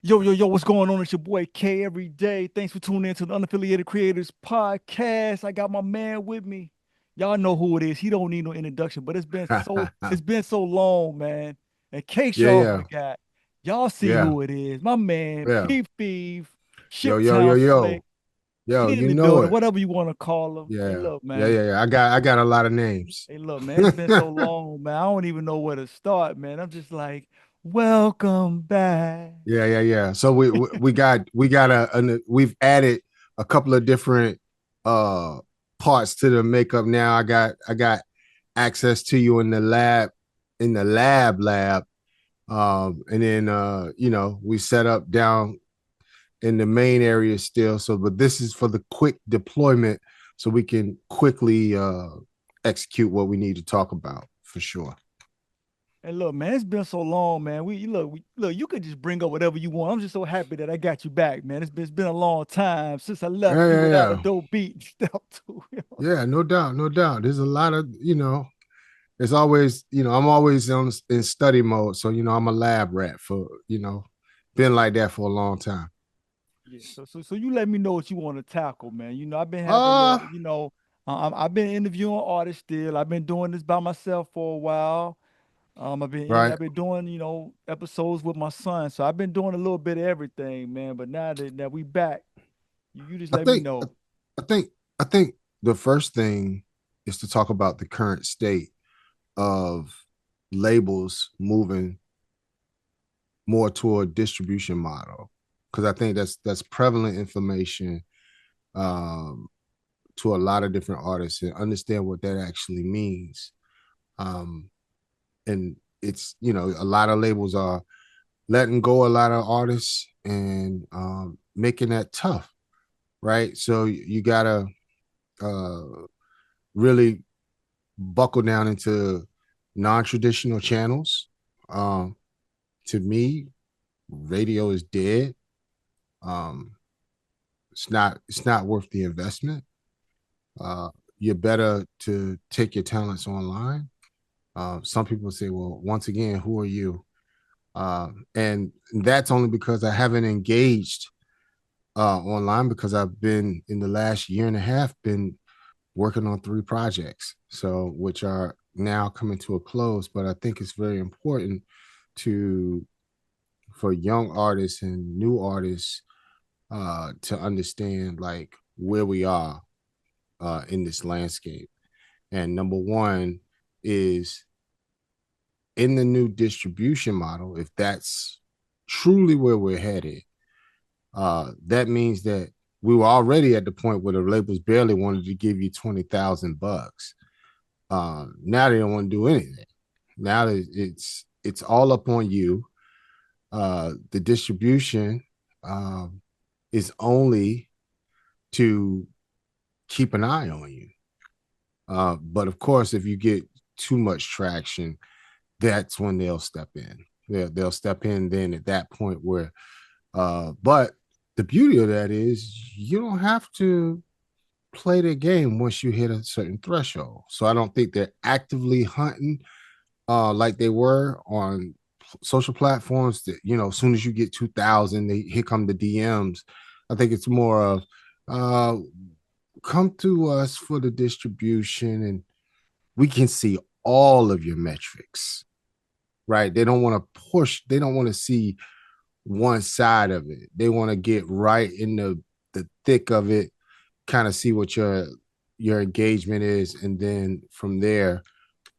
Yo, yo, yo, what's going on? It's your boy K every day. Thanks for tuning in to the Unaffiliated Creators Podcast. I got my man with me. Y'all know who it is. He don't need no introduction, but it's been so long, man. In case Yeah, y'all yeah, forgot, y'all see yeah, who it is. My man, yeah. P Thief, Yo, yo, yo, Shiptown Slick. yo, yo. He in You the know building, it. whatever you want to call him. Hey, Yeah, look, yeah, man. yeah, yeah. I got a lot of names. Hey, look, man. It's been so long, man. I don't even know where to start, man. I'm just like, welcome back. Yeah, yeah, yeah. So we've added a couple of different uh parts to the makeup now. I got access to you in the lab. And then we set up down in the main area still. So, but this is for the quick deployment, so we can quickly execute what we need to talk about for sure. Hey, look, man, it's been so long, man. Look, you could just bring up whatever you want. I'm just so happy that I got you back, man. It's been a long time since I left Yeah, you yeah, without a yeah, dope beat and stuff too. yeah. No doubt, no doubt. There's a lot of It's always I'm always in study mode, so I'm a lab rat for been like that for a long time. Yeah. So you let me know what you want to tackle, man. I've been having Uh I've been interviewing artists still. I've been doing this by myself for a while. right. I've been doing, episodes with my son. So I've been doing a little bit of everything, man. But now that we back, you just I let me think know. I think I think the first thing is to talk about the current state of labels moving more toward distribution model, because I think that's prevalent information um, to a lot of different artists, and understand what that actually means. Um, and it's a lot of labels are letting go a lot of artists and making that tough, right? So you gotta uh, really buckle down into non-traditional channels. Um, to me, radio is dead. Um, it's not worth the investment. Uh, you're better to take your talents online. Some people say, well, once again, who are you? And that's only because I haven't engaged online, because I've been in the last year and a half been working on 3 projects, so which are now coming to a close. But I think it's very important to for young artists and new artists to understand like where we are in this landscape. And number one is, in the new distribution model, if that's truly where we're headed, that means that we were already at the point where the labels barely wanted to give you $20,000. Now they don't want to do anything. Now it's all up on you. The distribution um, is only to keep an eye on you. But of course, if you get too much traction, that's when they'll step in. They'll step in then at that point where, but the beauty of that is you don't have to play the game once you hit a certain threshold. So I don't think they're actively hunting like they were on social platforms that, as soon as you get 2,000, here come the DMs. I think it's more of, uh, come to us for the distribution and we can see all of your metrics, right? They don't want to see one side of it. They want to get right in the thick of it, kind of see what your engagement is, and then from there,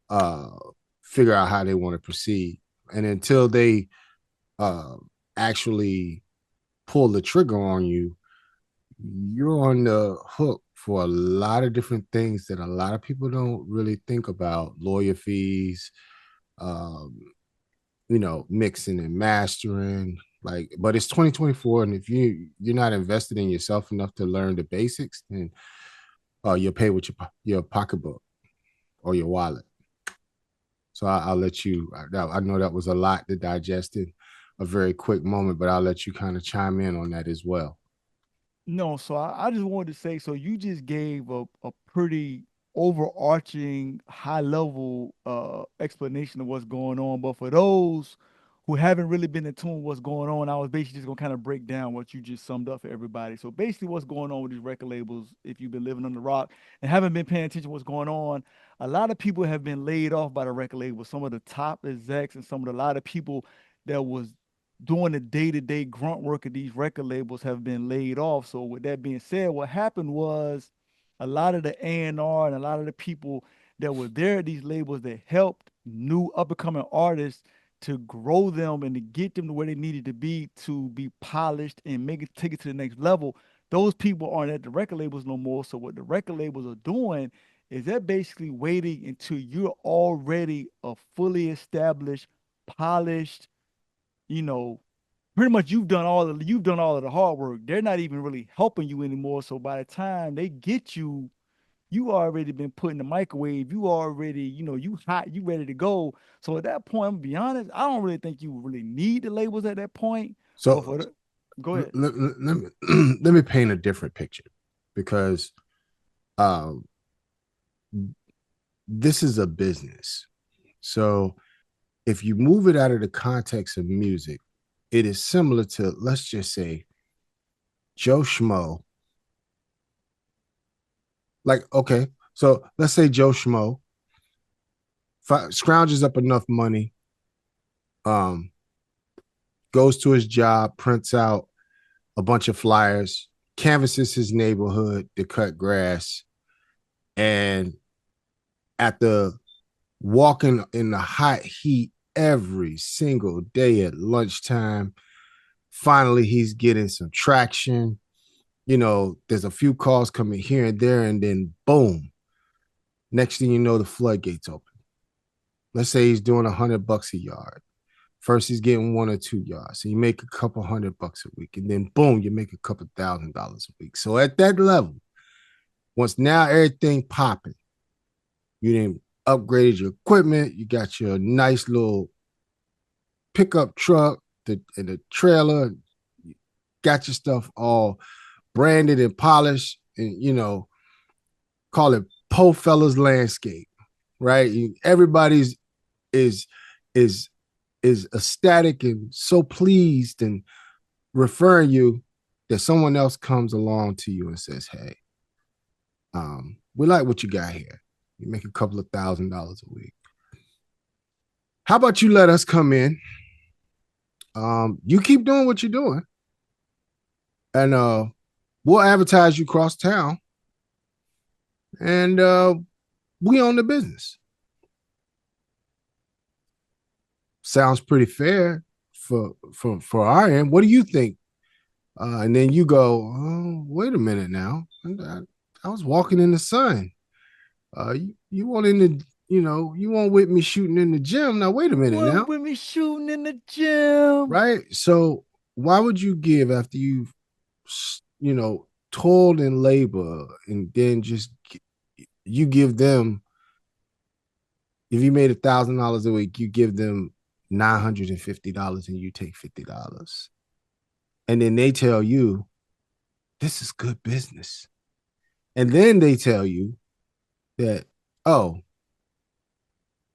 uh, figure out how they want to proceed. And until they uh, actually pull the trigger on you, you're on the hook for a lot of different things that a lot of people don't really think about: lawyer fees, um, mixing and mastering. Like, but it's 2024, and if you're not invested in yourself enough to learn the basics, then you'll pay with your pocketbook or your wallet. So I'll let you. I know that was a lot to digest in a very quick moment, but I'll let you kind of chime in on that as well. No, so I just wanted to say, so you just gave a pretty overarching high level explanation of what's going on. But for those who haven't really been in tune with what's going on, I was basically just gonna kind of break down what you just summed up for everybody. So basically, what's going on with these record labels, if you've been living on the rock and haven't been paying attention to what's going on, a lot of people have been laid off by the record labels. Some of the top execs and some of the a lot of people that was doing the day-to-day grunt work of these record labels have been laid off. So with that being said, what happened was a lot of the A&R and a lot of the people that were there at these labels that helped new up-and-coming artists to grow them and to get them to where they needed to be polished and make it take it to the next level. Those people aren't at the record labels no more. So what the record labels are doing is they're basically waiting until you're already a fully established, polished, you know, pretty much you've done all of the hard work. They're not even really helping you anymore. So by the time they get you, you already been put in the microwave. You already, you hot, you ready to go. So at that point, I'm gonna be honest, I don't really think you really need the labels at that point. But So for the go ahead. let me let me paint a different picture because um, this is a business. So if you move it out of the context of music, it is similar to, let's just say, Joe Schmo. Like, okay, so let's say Joe Schmo scrounges up enough money, um, goes to his job, prints out a bunch of flyers, canvasses his neighborhood to cut grass, and at the walking in the hot heat every single day at lunchtime, finally he's getting some traction. There's a few calls coming here and there, and then boom, next thing you know, the floodgates open. Let's say he's doing $100 a yard. First, he's getting 1 or 2 yards. So you make a couple $100 a week, and then boom, you make a couple $1,000 a week. So at that level, once now everything popping, you didn't upgraded your equipment, you got your nice little pickup truck and the trailer, got your stuff all branded and polished, and call it Po Fellas Landscape, right? Everybody's is is is ecstatic and so pleased and referring you that someone else comes along to you and says, "Hey, we like what you got here. You make a couple of $1,000 a week. How about you let us come in? You keep doing what you're doing, and we'll advertise you across town, and we own the business." Sounds pretty fair for our end. What do you think? And then you go, "Oh, wait a minute now. I was walking in the sun. You want in the, you want with me shooting in the gym. Now, wait a minute One now, with me shooting in the gym. right? So why would you give after you've, toiled in labor and then just you give them, if you made $1,000 a week, you give them $950 and you take $50. And then they tell you, this is good business. And then they tell you that, oh,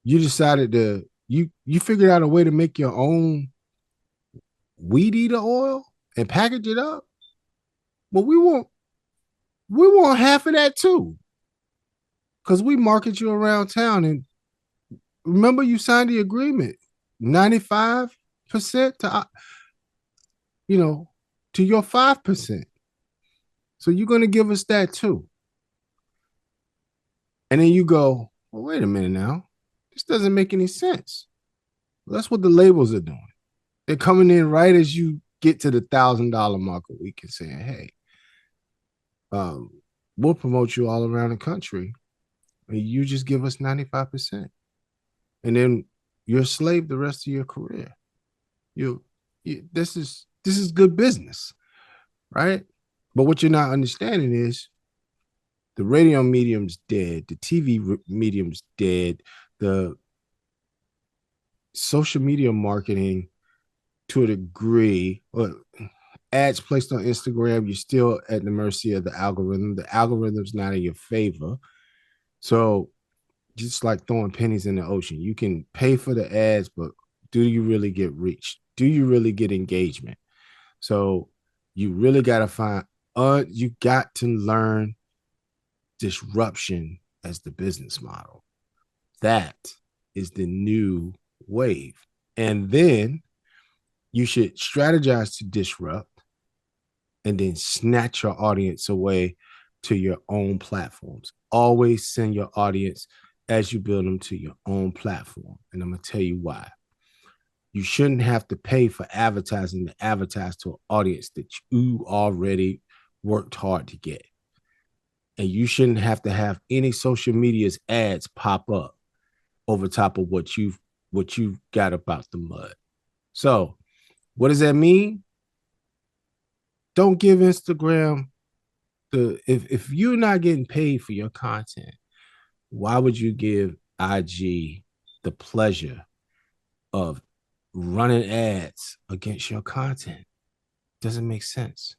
you decided to, you figured out a way to make your own weed eater oil and package it up. Well, we want half of that too. Because we market you around town. And remember, you signed the agreement 95% to, you know, to your 5%. So you're going to give us that too. And then you go, well, wait a minute now. This doesn't make any sense. Well, that's what the labels are doing. They're coming in right as you get to the $1,000 mark a week and saying, hey, um, we'll promote you all around the country. And you just give us 95%. And then you're a slave the rest of your career. This is good business, right? But what you're not understanding is the radio medium's dead, the TV medium's dead, the social media marketing to a degree, or ads placed on Instagram, you're still at the mercy of the algorithm. The algorithm's not in your favor. So just like throwing pennies in the ocean, you can pay for the ads, but do you really get reach? Do you really get engagement? So you really got to find, you got to learn disruption as the business model. That is the new wave. And then you should strategize to disrupt and then snatch your audience away to your own platforms. Always send your audience as you build them to your own platform. And I'm going to tell you why. You shouldn't have to pay for advertising to advertise to an audience that you already worked hard to get. And you shouldn't have to have any social media's ads pop up over top of what you've got about the mud. So, what does that mean? Don't give Instagram the if you're not getting paid for your content, why would you give IG the pleasure of running ads against your content? Doesn't make sense.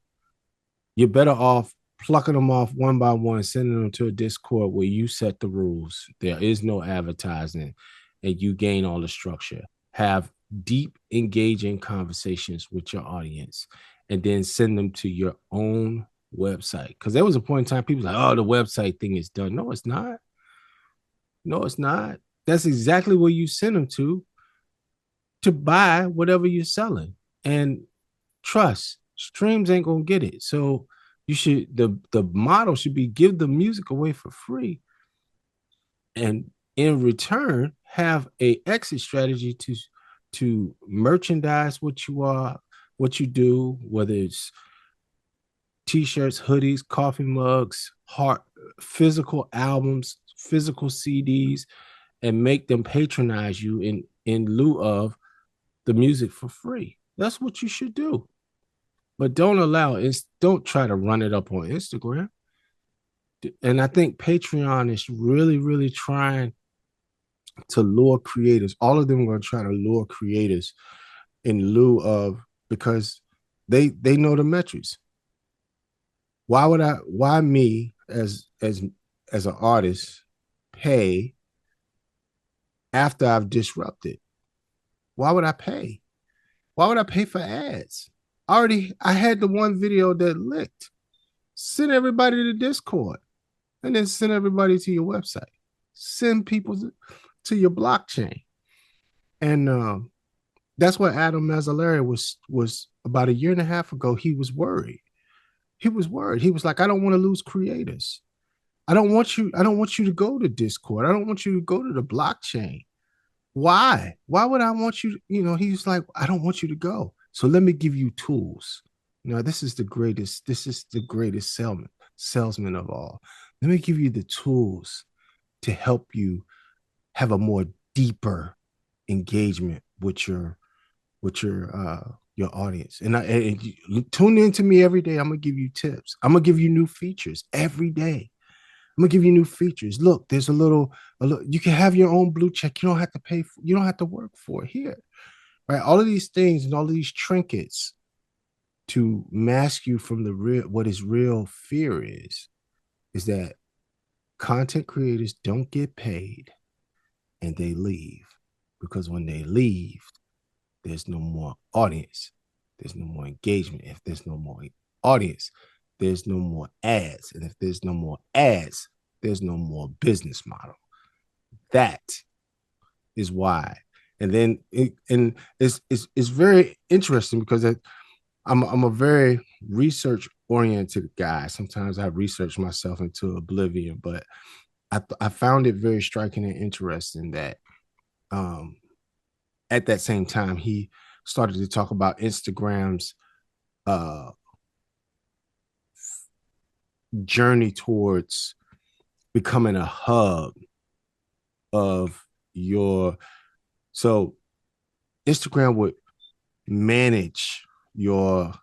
You're better off plucking them off one by one, sending them to a Discord where you set the rules. There is no advertising, and you gain all the structure. Have deep, engaging conversations with your audience, and then send them to your own website. Because there was a point in time people like, oh, the website thing is done. No, it's not. No, it's not. That's exactly where you send them to buy whatever you're selling. And trust, streams ain't gonna get it. So you should the model should be give the music away for free, and in return have a exit strategy to merchandise what you do, whether it's t-shirts, hoodies, coffee mugs, heart physical albums, physical CDs, and make them patronize you in lieu of the music for free. That's what you should do. But don't try to run it up on Instagram. And I think Patreon is really, really trying to lure creators. All of them are going to try to lure creators in lieu of, because they know the metrics. Why me as an artist pay after I've disrupted? Why would I pay? Why would I pay for ads? I had the one video that licked. Send everybody to Discord and then send everybody to your website. Send people to your blockchain. And that's what Adam Mazzolari was about a year and a half ago. He was worried. He was worried. He was like, I don't want to lose creators. I don't want you to go to Discord. I don't want you to go to the blockchain. Why? Why would I want you? He's like, I don't want you to go. So let me give you tools. This is the greatest. This is the greatest salesman of all. Let me give you the tools to help you have a more deeper engagement with your audience. And you tune in to me every day. I'm gonna give you tips. I'm gonna give you new features every day. I'm gonna give you new features. Look, there's a little. You can have your own blue check. You don't have to pay. You don't have to work for it here, right? All of these things and all of these trinkets to mask you from the real. What is real fear is that content creators don't get paid and they leave, because when they leave, there's no more audience. There's no more engagement. If there's no more audience, there's no more ads. And if there's no more ads, there's no more business model. That is why. And then it's very interesting because I'm a very research oriented guy. Sometimes I research myself into oblivion, but I found it very striking and interesting that at that same time he started to talk about Instagram's uh, journey towards becoming a hub of your. So Instagram would manage your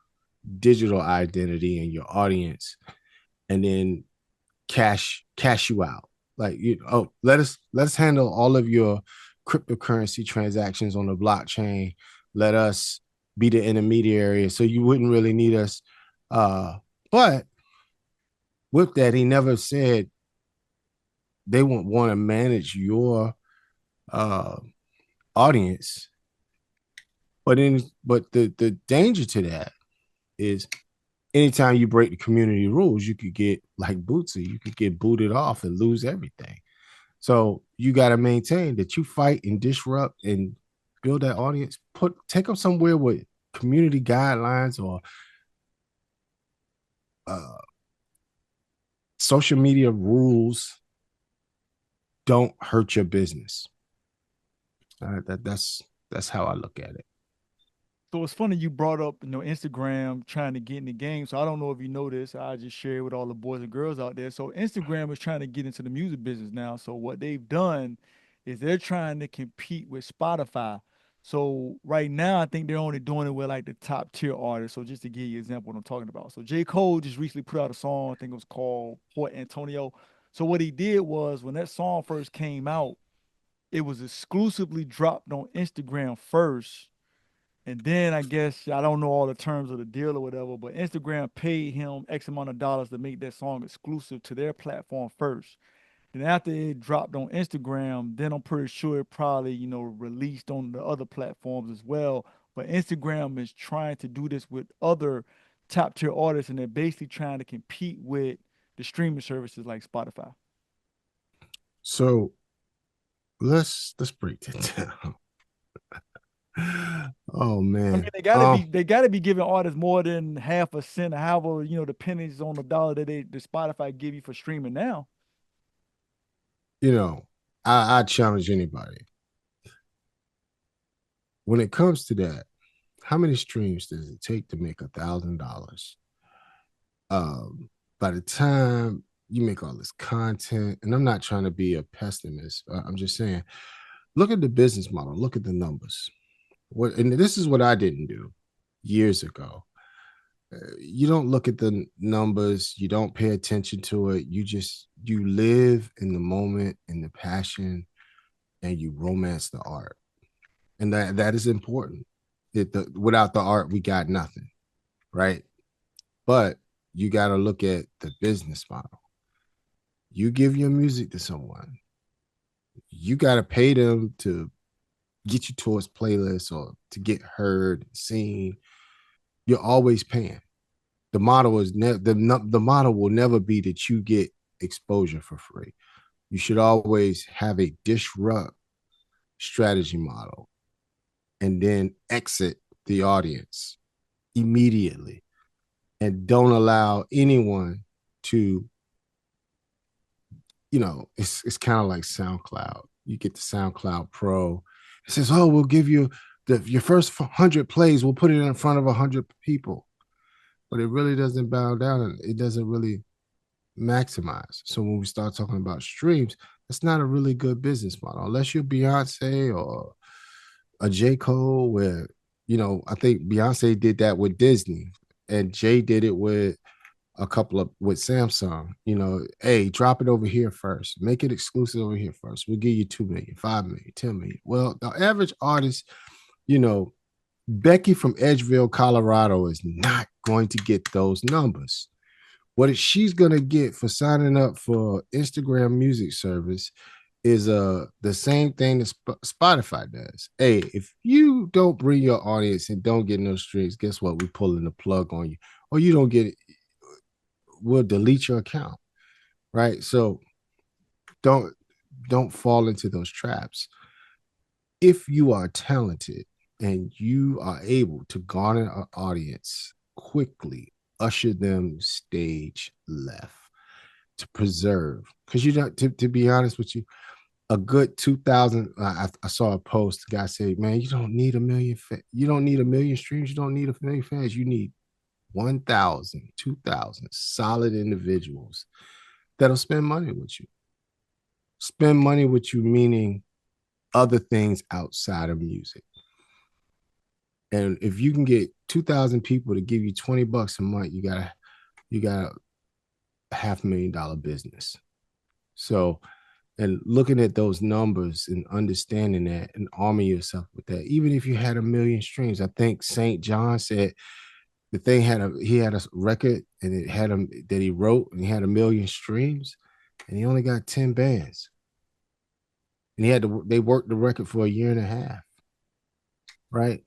digital identity and your audience, and then cash you out. Like, let's handle all of your cryptocurrency transactions on the blockchain. Let us be the intermediary, so you wouldn't really need us. But with that, he never said they won't want to manage your uh, audience But the danger to that is anytime you break the community rules, you could get like Bootsy, you could get booted off and lose everything. So you got to maintain that you fight and disrupt and build that audience. Take them somewhere with community guidelines or uh, social media rules don't hurt your business. That's how I look at it. So it's funny you brought up, Instagram trying to get in the game. So I don't know if you know this. I just share it with all the boys and girls out there. So Instagram is trying to get into the music business now. So what they've done is they're trying to compete with Spotify. So right now, I think they're only doing it with like the top tier artists. So just to give you an example of what I'm talking about. So J. Cole just recently put out a song, I think it was called Port Antonio. So what he did was when that song first came out, it was exclusively dropped on Instagram first, and then I guess I don't know all the terms of the deal or whatever, but Instagram paid him X amount of dollars to make that song exclusive to their platform first. Then after it dropped on Instagram, then I'm pretty sure it probably, released on the other platforms as well. But Instagram is trying to do this with other top tier artists, and they're basically trying to compete with the streaming services like Spotify. So let's break that down. Oh I mean, man. they gotta be giving artists more than half a cent, however, the pennies on the dollar that the Spotify give you for streaming now. You know, I challenge anybody. When it comes to that, how many streams does it take to make $1,000? Um, by the time you make all this content, and I'm not trying to be a pessimist, I'm just saying, look at the business model, look at the numbers. And this is what I didn't do years ago. You don't look at the numbers, you don't pay attention to it. You live in the moment, in the passion, and you romance the art, and that is important. Without the art, we got nothing, right? But you got to look at the business model. You give your music to someone, you got to pay them to get you towards playlists or to get heard, seen. You're always paying. The model is the model will never be that you get exposure for free. You should always have a disrupt strategy model and then exit the audience immediately and don't allow anyone to, it's kind of like SoundCloud. You get the SoundCloud Pro. It says, oh, we'll give you your first 100 plays, we'll put it in front of 100 people. But it really doesn't bow down and it doesn't really maximize. So when we start talking about streams, that's not a really good business model unless you're Beyonce or a J. Cole, where I think Beyonce did that with Disney, and Jay did it with a couple of with Samsung. Hey, drop it over here first, make it exclusive over here first. We'll give you 2 million, 5 million, 10 million. Well, the average artist, you know, Becky from Edgeville, Colorado, is not going to get those numbers. What she's gonna get for signing up for Instagram music service is the same thing that Spotify does. Hey, if you don't bring your audience and don't get no streams, guess what? We pulling the plug on you, or you don't get it. We'll delete your account, right? So don't don't fall into those traps. If you are talented and you are able to garner an audience quickly, usher them stage left to preserve. Because to be honest with you, a good 2,000. I saw a post. The guy said, "Man, you don't need a million. You don't need a million streams. You don't need a million fans. You need 1,000, 2,000 solid individuals that'll spend money with you. Spend money with you, meaning other things outside of music. And if you can get 2,000 people to give you $20 a month, you got a $500,000 business. So and looking at those numbers and understanding that and arming yourself with that, even if you had a million streams. I think St. John said the thing he had a record and it had him that he wrote and he had a million streams and he only got 10 bands. And they worked the record for a year and a half, right?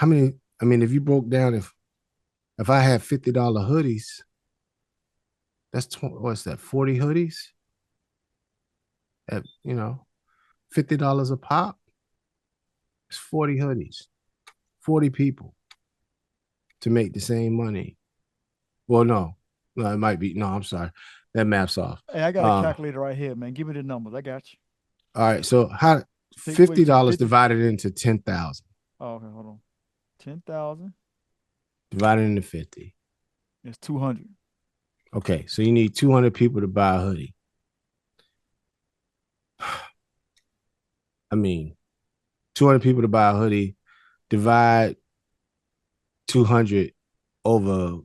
how many? I mean, if you broke down, if I had $50 hoodies, that's what's that? 40 hoodies at $50 a pop. It's 40 hoodies, 40 people to make the same money. Well, no, it might be. No, I'm sorry, that math's off. Hey, I got a Uh, calculator right here, man. Give me the numbers. I got you. all right, so how Take away $50 50. divided into 10,000 Oh, okay, hold on. 10,000 divided into 50. is 200. Okay, so you need 200 people to buy a hoodie. I mean, 200 people to buy a hoodie, divide 200 over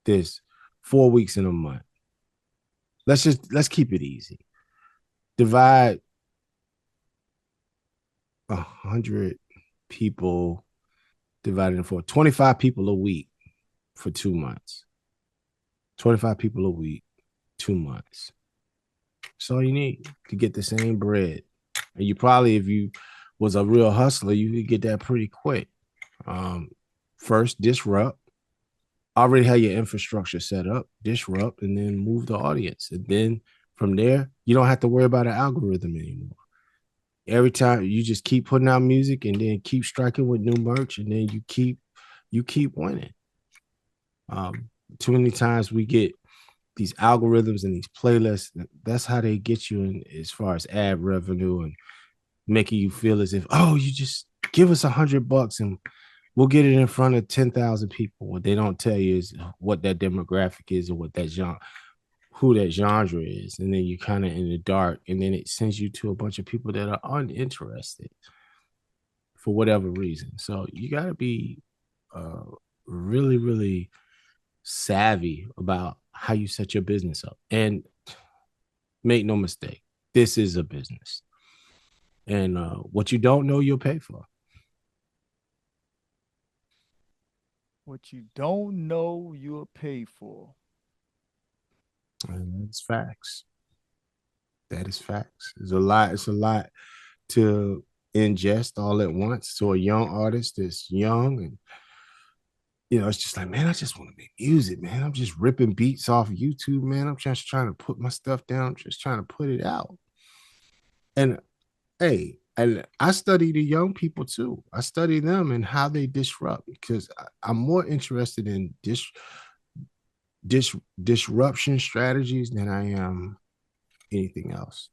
this 4 weeks in a month. Let's keep it easy. Divide 100 people divided into 25 people a week for 2 months. 25 people a week, 2 months. That's all you need to get the same bread. And you probably, if you was a real hustler, you could get that pretty quick. Um, First, disrupt. Already have your infrastructure set up, disrupt, and then move the audience. And then from there, you don't have to worry about an algorithm anymore. Every time you just keep putting out music and then keep striking with new merch, and then you keep winning. Um, Too many times we get these algorithms and these playlists. That's how they get you in as far as ad revenue and making you feel as if, oh, you just give us $100 and we'll get it in front of 10,000 people. What they don't tell you is what that demographic is or what that genre, who that genre is. And then you're kind of in the dark. And then it sends you to a bunch of people that are uninterested for whatever reason. So you got to be uh, really, really savvy about how you set your business up. And make no mistake, this is a business. And what you don't know, you'll pay for. What you don't know, you'll pay for. And that's facts. That is facts. It's a lot. It's a lot to ingest all at once to a young artist that's young and it's just like, man, I just want to make music, man. I'm just ripping beats off of YouTube, man. I'm just trying to put my stuff down, I'm just trying to put it out. And hey, and I study the young people too. I study them and how they disrupt because I'm more interested in disruption strategies than I am anything else.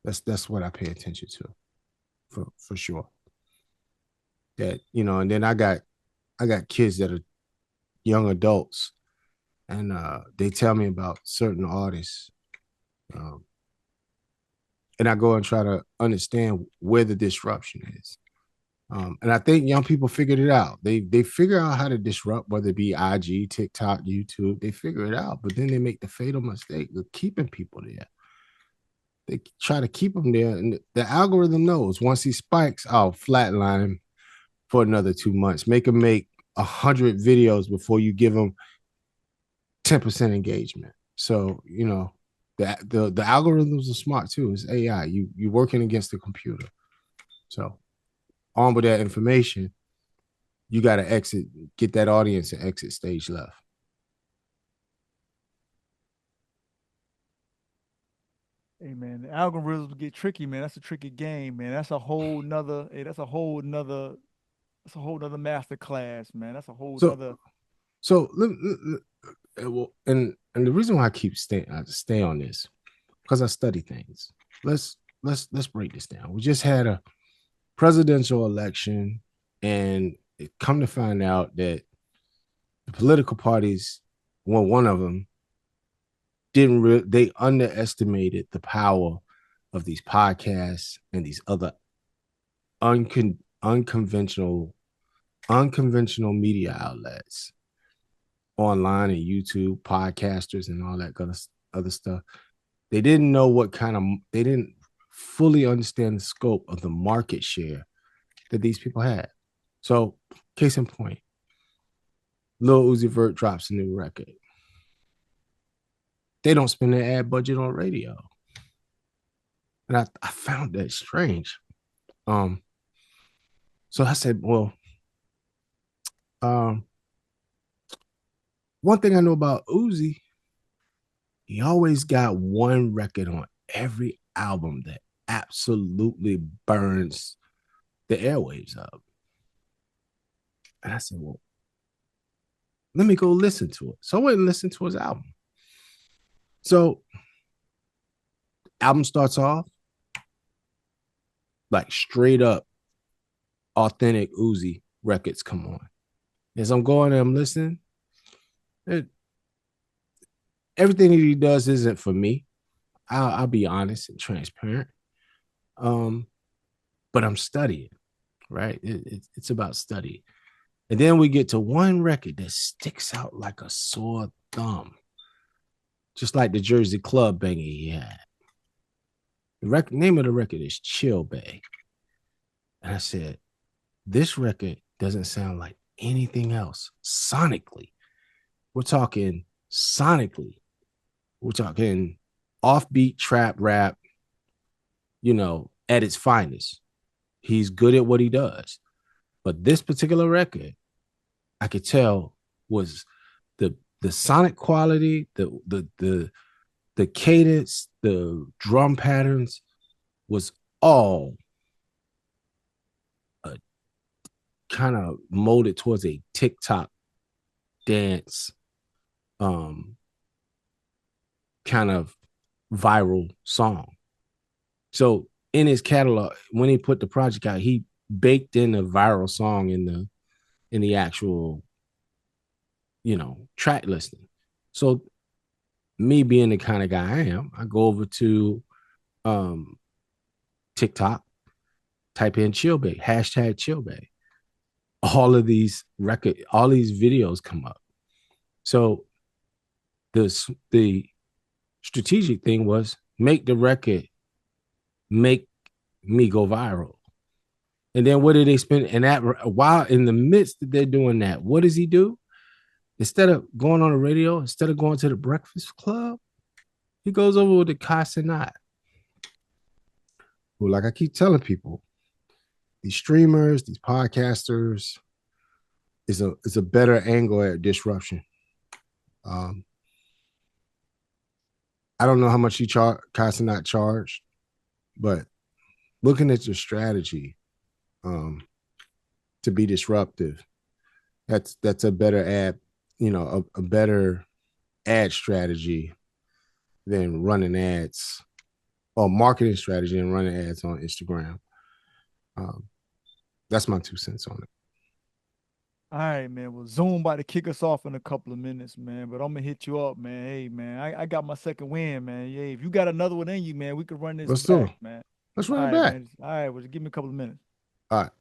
That's what I pay attention to for sure. That and then I got kids that are young adults, and they tell me about certain artists, um, and I go and try to understand where the disruption is. And I think young people figured it out. They figure out how to disrupt, whether it be IG, TikTok, YouTube. They figure it out, but then they make the fatal mistake of keeping people there. They try to keep them there, and the algorithm knows once he spikes, I'll flatline him for another 2 months. Make him make 100 videos before you give him 10% engagement. So the algorithms are smart too. It's AI. You're working against the computer. So on with that information, you got to get that audience and exit stage left. Hey man, the algorithms get tricky, man. That's a tricky game, man. That's a whole nother, hey, that's a whole nother master class, man. That's a whole So nother. so well, and the reason why I stay on this because I study things. Let's break this down. We just had a presidential election, and it come to find out that the political parties, well, one of them they underestimated the power of these podcasts and these other unconventional media outlets online and YouTube, podcasters, and all that kind of other stuff. They didn't know they didn't fully understand the scope of the market share that these people had. So, case in point, Lil Uzi Vert drops a new record. They don't spend their ad budget on radio. And I found that strange. Um, So I said, well, um, one thing I know about Uzi, he always got one record on every album that absolutely burns the airwaves up. And I said, well, let me go listen to it. So I went and listened to his album. So album starts off like straight up authentic Uzi records come on. As I'm going and I'm listening, it, everything that he does isn't for me. I'll be honest and transparent. Um, but I'm studying, right? It's about study. And then we get to one record that sticks out like a sore thumb, just like the Jersey Club banger he had. The name of the record is Chill Bay. And I said, this record doesn't sound like anything else sonically. We're talking sonically. We're talking offbeat trap rap, at its finest. He's good at what he does. But this particular record, I could tell was the sonic quality, the cadence, the drum patterns was all kind of molded towards a TikTok dance um kind of viral song. So in his catalog, when he put the project out, he baked in a viral song in the actual, track listing. So me being the kind of guy I am, I go over to um TikTok, type in chill bay, hashtag chill bay. All these videos come up. So the strategic thing was make the record make me go viral. And then what did they spend? And that while in the midst that they're doing that, what does he do? Instead of going on the radio, instead of going to the Breakfast Club, he goes over with the Casanat. Well, like I keep telling people, these streamers, these podcasters, is a better angle at disruption. Um, I don't know how much he Casanat charged, but looking at your strategy um, to be disruptive, that's a better ad, a better ad strategy than running ads or marketing strategy and running ads on Instagram. Um, that's my 2 cents on it. All right, man. Well, Zoom about to kick us off in a couple of minutes, man. But I'm gonna hit you up, man. Hey, man, I got my second win, man. Yeah, if you got another one in you, man, we can run this Let's do it. back, man. Let's All run it right, back. man. All right, well, just give me a couple of minutes. All right.